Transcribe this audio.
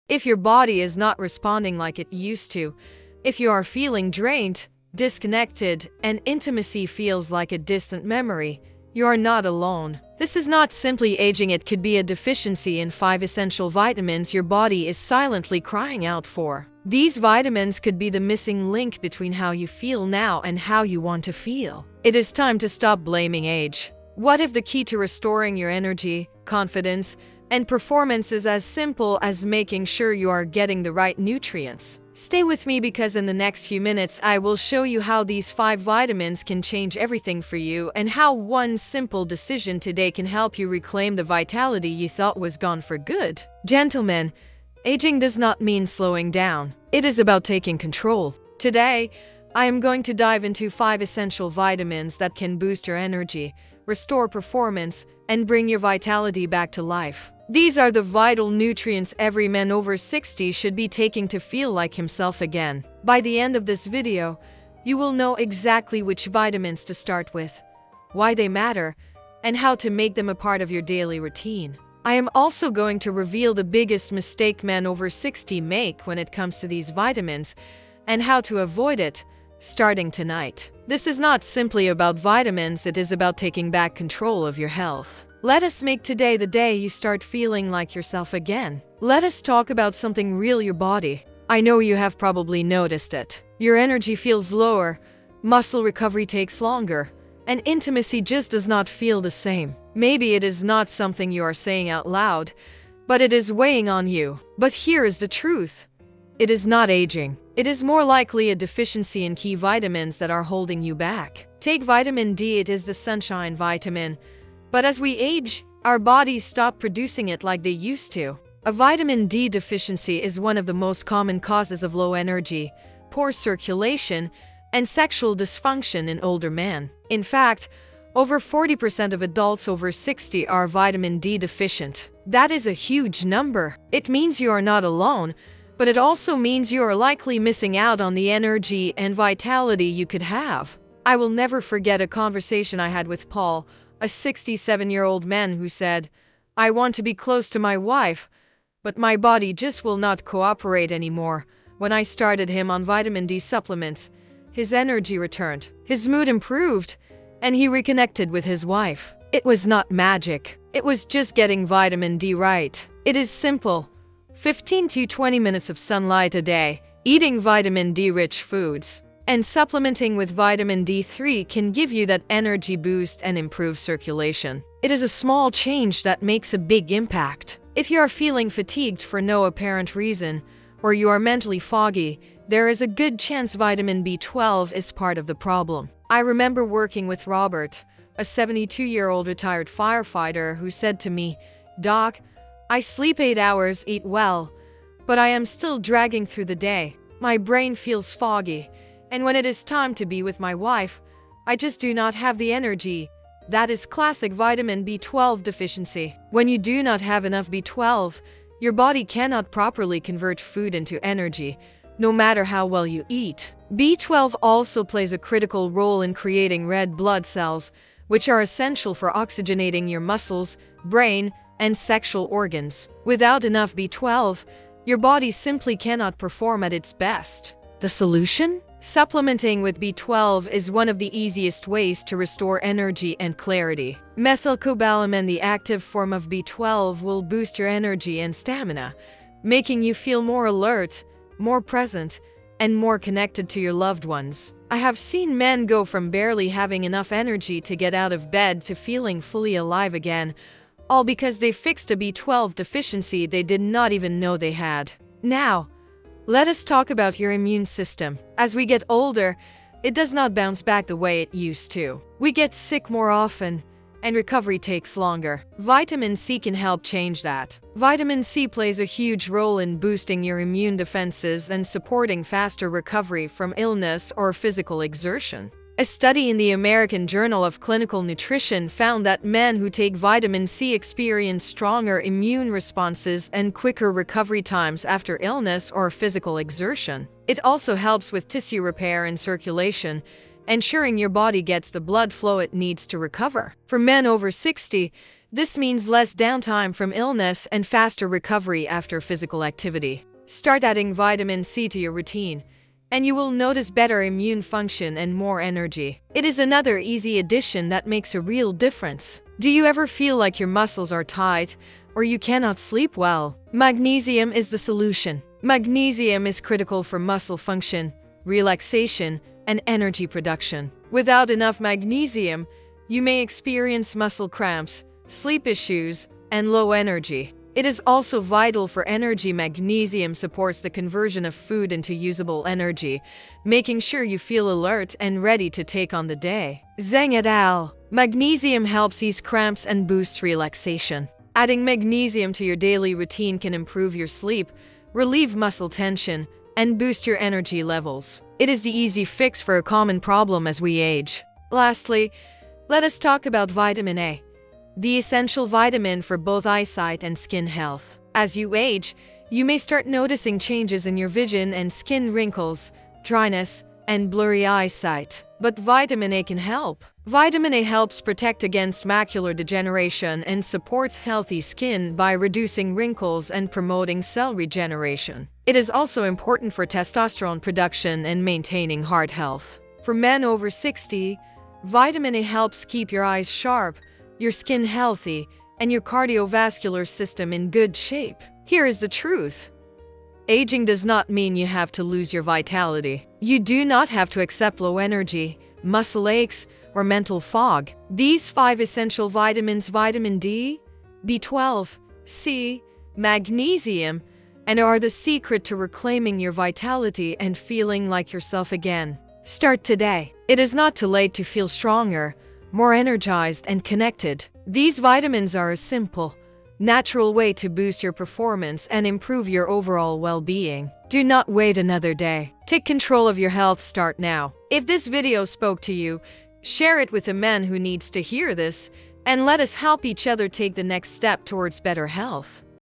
If your body is not responding like it used to, if you are feeling drained, disconnected, and intimacy feels like a distant memory, you are not alone. This is not simply aging, it could be a deficiency in 5 essential vitamins your body is silently crying out for. These vitamins could be the missing link between how you feel now and how you want to feel. It is time to stop blaming age. What if the key to restoring your energy, confidence, and performance is as simple as making sure you are getting the right nutrients? Stay with me, because in the next few minutes I will show you how these 5 vitamins can change everything for you, and how one simple decision today can help you reclaim the vitality you thought was gone for good. Gentlemen, aging does not mean slowing down. It is about taking control. Today, I am going to dive into 5 essential vitamins that can boost your energy, restore performance, and bring your vitality back to life. These are the vital nutrients every man over 60 should be taking to feel like himself again. By the end of this video, you will know exactly which vitamins to start with, why they matter, and how to make them a part of your daily routine. I am also going to reveal the biggest mistake men over 60 make when it comes to these vitamins, and how to avoid it, starting tonight. This is not simply about vitamins, it is about taking back control of your health. Let us make today the day you start feeling like yourself again. Let us talk about something real: your body. I know you have probably noticed it. Your energy feels lower, muscle recovery takes longer, and intimacy just does not feel the same. Maybe it is not something you are saying out loud, but it is weighing on you. But here is the truth. It is not aging. It is more likely a deficiency in key vitamins that are holding you back. Take vitamin D, it is the sunshine vitamin. But as we age, our bodies stop producing it like they used to. A vitamin D deficiency is one of the most common causes of low energy, poor circulation, and sexual dysfunction in older men. In fact, over 40% of adults over 60 are vitamin D deficient. That is a huge number. It means you are not alone, but it also means you are likely missing out on the energy and vitality you could have. I will never forget a conversation I had with Paul, a 67-year-old man who said, "I want to be close to my wife, but my body just will not cooperate anymore." When I started him on vitamin D supplements, his energy returned, his mood improved, and he reconnected with his wife. It was not magic. It was just getting vitamin D right. It is simple. 15 to 20 minutes of sunlight a day, eating vitamin D-rich foods, and supplementing with vitamin D3 can give you that energy boost and improve circulation. It is a small change that makes a big impact. If you are feeling fatigued for no apparent reason, or you are mentally foggy, there is a good chance vitamin B12 is part of the problem. I remember working with Robert, a 72-year-old retired firefighter, who said to me, "Doc, I sleep 8 hours, eat well, but I am still dragging through the day. My brain feels foggy, and when it is time to be with my wife, I just do not have the energy." That is classic vitamin B12 deficiency. When you do not have enough B12, your body cannot properly convert food into energy, no matter how well you eat. B12 also plays a critical role in creating red blood cells, which are essential for oxygenating your muscles, brain, and sexual organs. Without enough B12, your body simply cannot perform at its best. The solution? Supplementing with B12 is one of the easiest ways to restore energy and clarity. Methylcobalamin, the active form of B12, will boost your energy and stamina, making you feel more alert, more present, and more connected to your loved ones. I have seen men go from barely having enough energy to get out of bed to feeling fully alive again, all because they fixed a B12 deficiency they did not even know they had. Now, let us talk about your immune system. As we get older, it does not bounce back the way it used to. We get sick more often, and recovery takes longer. Vitamin C can help change that. Vitamin C plays a huge role in boosting your immune defenses and supporting faster recovery from illness or physical exertion. A study in the American Journal of Clinical Nutrition found that men who take vitamin C experience stronger immune responses and quicker recovery times after illness or physical exertion. It also helps with tissue repair and circulation, ensuring your body gets the blood flow it needs to recover. For men over 60, This means less downtime from illness and faster recovery after physical activity. Start adding vitamin C to your routine, and you will notice better immune function and more energy. It is another easy addition that makes a real difference. Do you ever feel like your muscles are tight or you cannot sleep well? Magnesium is the solution. Magnesium is critical for muscle function, relaxation, and energy production. Without enough magnesium, you may experience muscle cramps, sleep issues, and low energy. It is also vital for energy. Magnesium supports the conversion of food into usable energy, making sure you feel alert and ready to take on the day. Zhang et al. Magnesium helps ease cramps and boosts relaxation. Adding magnesium to your daily routine can improve your sleep, relieve muscle tension, and boost your energy levels. It is the easy fix for a common problem as we age. Lastly, let us talk about vitamin A, the essential vitamin for both eyesight and skin health. As you age, you may start noticing changes in your vision and skin, wrinkles, dryness, and blurry eyesight. But vitamin A can help. Vitamin A helps protect against macular degeneration and supports healthy skin by reducing wrinkles and promoting cell regeneration. It is also important for testosterone production and maintaining heart health. For men over 60, vitamin A helps keep your eyes sharp, your skin healthy, and your cardiovascular system in good shape. Here is the truth. Aging does not mean you have to lose your vitality. You do not have to accept low energy, muscle aches, or mental fog. These 5 essential vitamins, vitamin D, B12, C, magnesium, and are the secret to reclaiming your vitality and feeling like yourself again. Start today. It is not too late to feel stronger, more energized, and connected. These vitamins are a simple, natural way to boost your performance and improve your overall well-being. Do not wait another day. Take control of your health. Start now. If this video spoke to you, share it with a man who needs to hear this, and let us help each other take the next step towards better health.